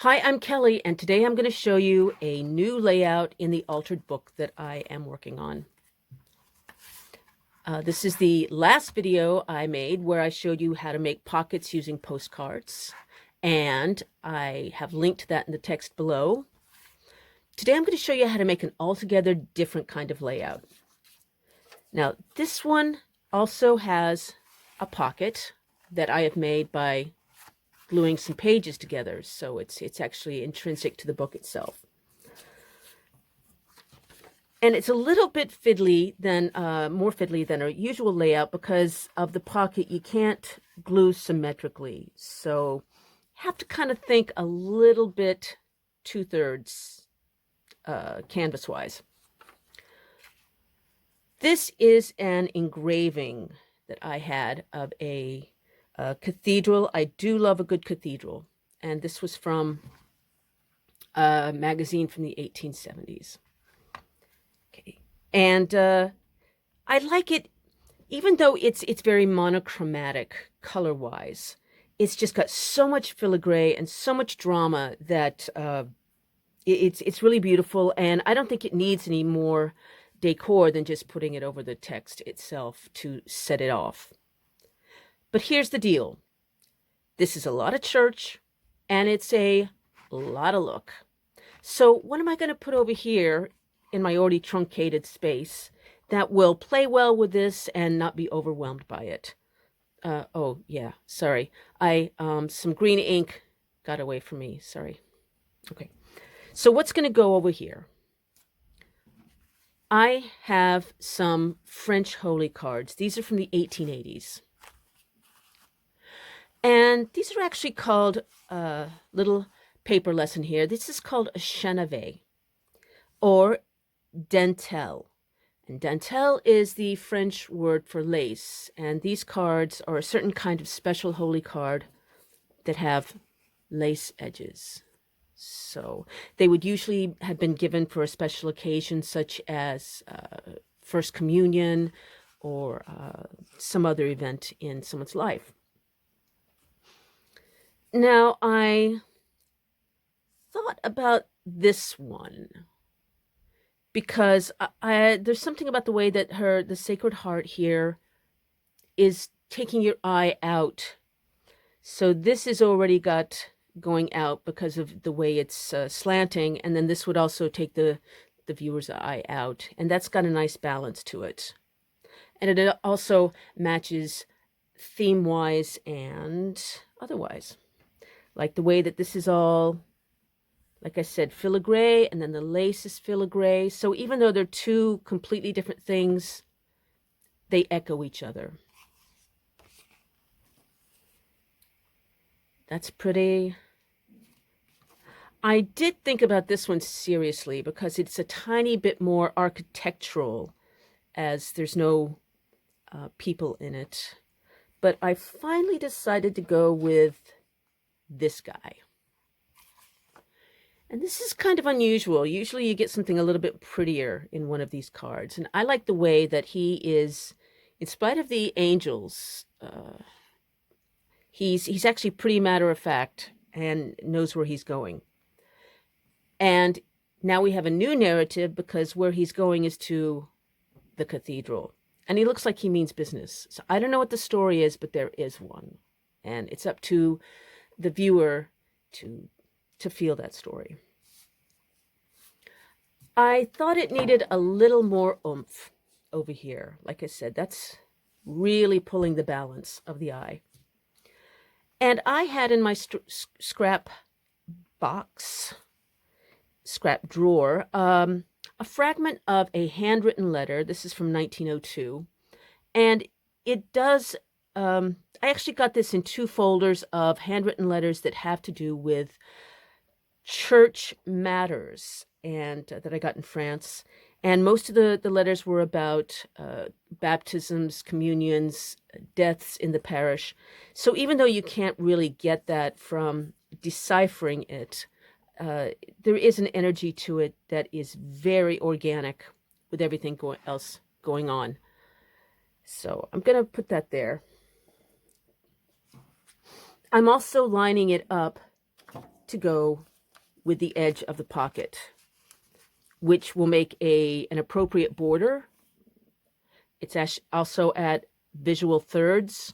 Hi, I'm Kelly, and today I'm going to show you a new layout in the altered book that I am working on. This is the last video I made where I showed you how to make pockets using postcards, and I have linked to that in the text below. Today I'm going to show you how to make an altogether different kind of layout. Now, this one also has a pocket that I have made by gluing some pages together, so it's actually intrinsic to the book itself. And it's a little bit fiddly than more fiddly than a usual layout because of the pocket. You can't glue symmetrically, so you have to kind of think a little bit 2/3 canvas wise. This is an engraving that I had of a cathedral. I do love a good cathedral, and this was from a magazine from the 1870s. Okay, and I like it, even though it's very monochromatic color-wise. It's just got so much filigree and so much drama that it's really beautiful, and I don't think it needs any more decor than just putting it over the text itself to set it off. But here's the deal. This is a lot of church, and it's a lot of look. So what am I going to put over here in my already truncated space that will play well with this and not be overwhelmed by it? Oh, yeah, sorry. Some green ink got away from me, sorry. Okay, so what's going to go over here? I have some French holy cards. These are from the 1880s. And these are actually called, little paper lesson here, this is called a chenavet or dentelle. And dentelle is the French word for lace. And these cards are a certain kind of special holy card that have lace edges. So they would usually have been given for a special occasion, such as First Communion or some other event in someone's life. Now, I thought about this one because there's something about the way that the Sacred Heart here is taking your eye out. So this is already got going out because of the way it's slanting, and then this would also take the viewer's eye out, and that's got a nice balance to it. And it also matches theme-wise and otherwise. Like the way that this is all, like I said, filigree, and then the lace is filigree. So even though they're two completely different things, they echo each other. That's pretty. I did think about this one seriously because it's a tiny bit more architectural, as there's no people in it. But I finally decided to go with this guy. And this is kind of unusual. Usually you get something a little bit prettier in one of these cards. And I like the way that he is, in spite of the angels, he's actually pretty matter-of-fact and knows where he's going. And now we have a new narrative because where he's going is to the cathedral. And he looks like he means business. So I don't know what the story is, but there is one. And it's up to the viewer to feel that story. I thought it needed a little more oomph over here. Like I said, that's really pulling the balance of the eye. And I had in my scrap drawer, a fragment of a handwritten letter. This is from 1902. And it does, I actually got this in 2 folders of handwritten letters that have to do with church matters, and that I got in France. And most of the letters were about baptisms, communions, deaths in the parish. So even though you can't really get that from deciphering it, there is an energy to it that is very organic with everything else going on. So I'm going to put that there. I'm also lining it up to go with the edge of the pocket, which will make an appropriate border. It's also at visual thirds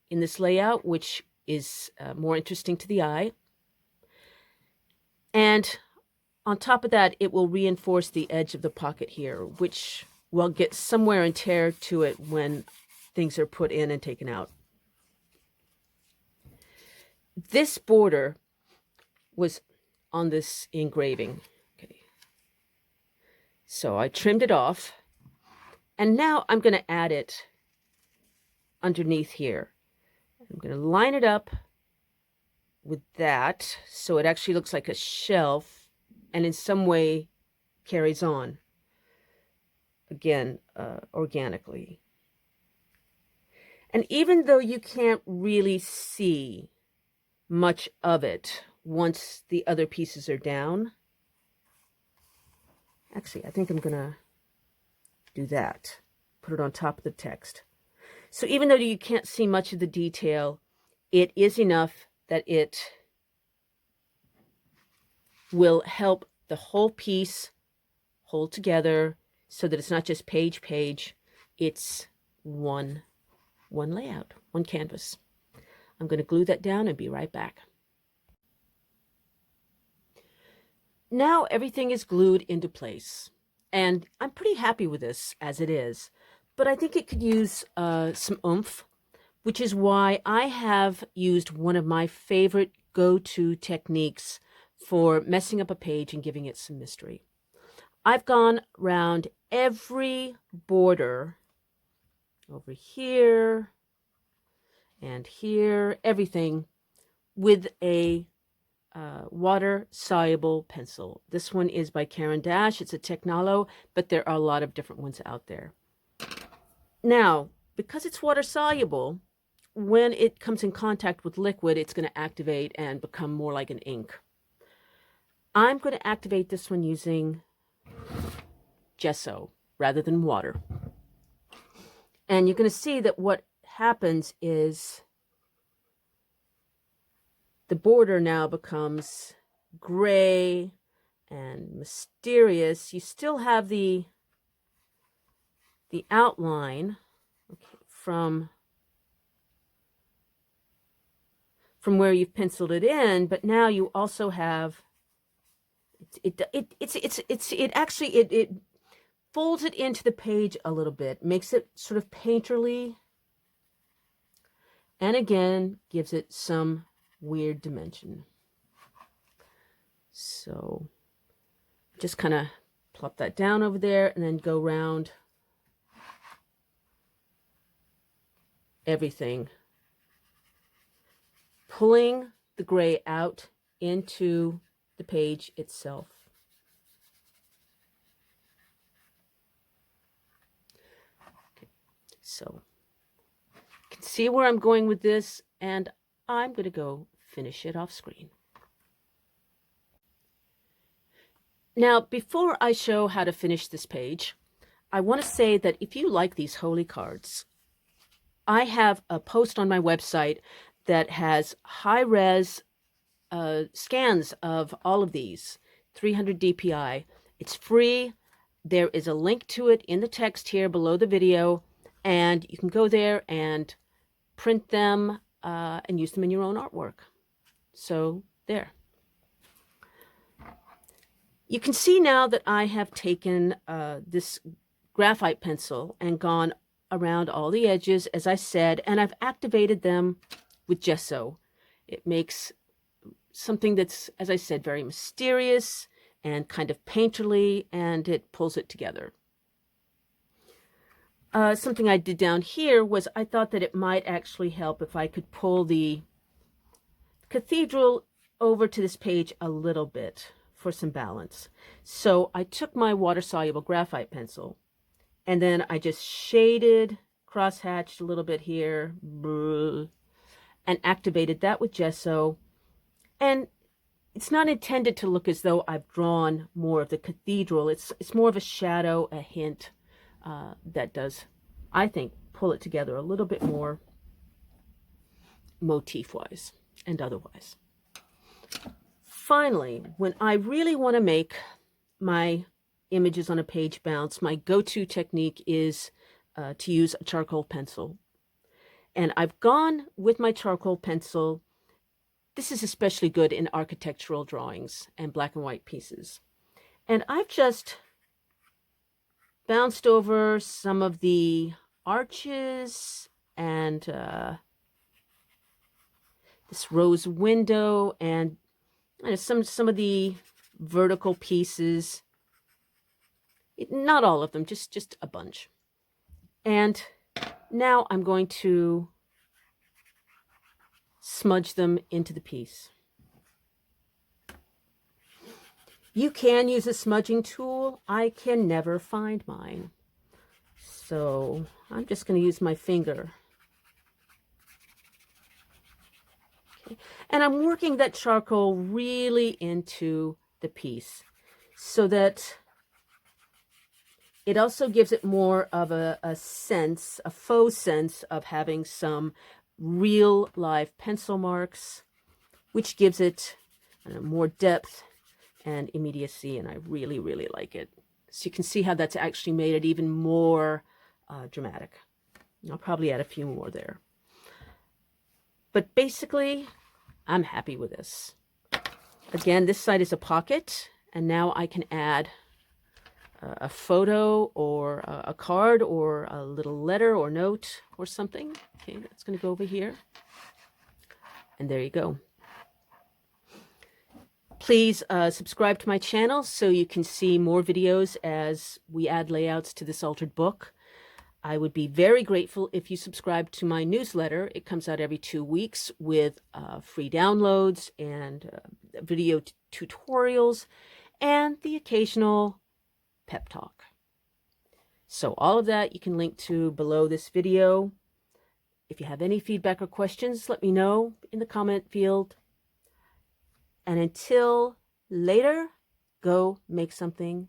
in this layout, which is more interesting to the eye. And on top of that, it will reinforce the edge of the pocket here, which will get some wear and tear to it when things are put in and taken out. This border was on this engraving. Okay. So I trimmed it off, and now I'm going to add it underneath here. I'm going to line it up with that so it actually looks like a shelf and in some way carries on, again, organically. And even though you can't really see much of it once the other pieces are down, actually, I think I'm going to do that, put it on top of the text. So even though you can't see much of the detail, it is enough that it will help the whole piece hold together so that it's not just page, it's one layout, one canvas. I'm going to glue that down and be right back. Now everything is glued into place, and I'm pretty happy with this as it is, but I think it could use some oomph, which is why I have used one of my favorite go-to techniques for messing up a page and giving it some mystery. I've gone around every border over here and here, everything with a water-soluble pencil. This one is by Caran d'Ache. It's a Technolo, but there are a lot of different ones out there. Now, because it's water-soluble, when it comes in contact with liquid, it's going to activate and become more like an ink. I'm going to activate this one using gesso rather than water. And you're going to see that what happens is the border now becomes gray and mysterious. You still have the outline, okay, from where you've penciled it in, but now you also have it folds it into the page a little bit, makes it sort of painterly, and again gives it some weird dimension. So just kind of plop that down over there and then go around everything, pulling the gray out into the page itself. Okay. So you can see where I'm going with this, and I'm going to go finish it off screen. Now, before I show how to finish this page, I want to say that if you like these holy cards, I have a post on my website that has high-res scans of all of these, 300 DPI. It's free. There is a link to it in the text here below the video, and you can go there and print them and use them in your own artwork. So there. You can see now that I have taken this graphite pencil and gone around all the edges, as I said, and I've activated them with gesso. It makes something that's, as I said, very mysterious and kind of painterly, and it pulls it together. Something I did down here was I thought that it might actually help if I could pull the cathedral over to this page a little bit for some balance. So I took my water-soluble graphite pencil, and then I just shaded, cross-hatched a little bit here, and activated that with gesso. And it's not intended to look as though I've drawn more of the cathedral. It's more of a shadow, a hint that does, I think, pull it together a little bit more motif-wise and otherwise. finally, when I really want to make my images on a page bounce, my go-to technique is to use a charcoal pencil. And I've gone with my charcoal pencil. This is especially good in architectural drawings and black and white pieces. And I've just bounced over some of the arches and this rose window and some of the vertical pieces. Not all of them, just a bunch. And now I'm going to smudge them into the piece. You can use a smudging tool. I can never find mine. So I'm just going to use my finger. Okay. And I'm working that charcoal really into the piece so that it also gives it more of a sense, a faux sense of having some real live pencil marks, which gives it more depth and immediacy, and I really, really like it. So you can see how that's actually made it even more dramatic. I'll probably add a few more there. But basically, I'm happy with this. Again, this side is a pocket, and now I can add a photo or a card or a little letter or note or something. Okay, that's going to go over here. And there you go. Please subscribe to my channel so you can see more videos as we add layouts to this altered book. I would be very grateful if you subscribe to my newsletter. It comes out every 2 weeks with free downloads and video tutorials and the occasional pep talk. So all of that you can link to below this video. If you have any feedback or questions, let me know in the comment field. And until later, go make something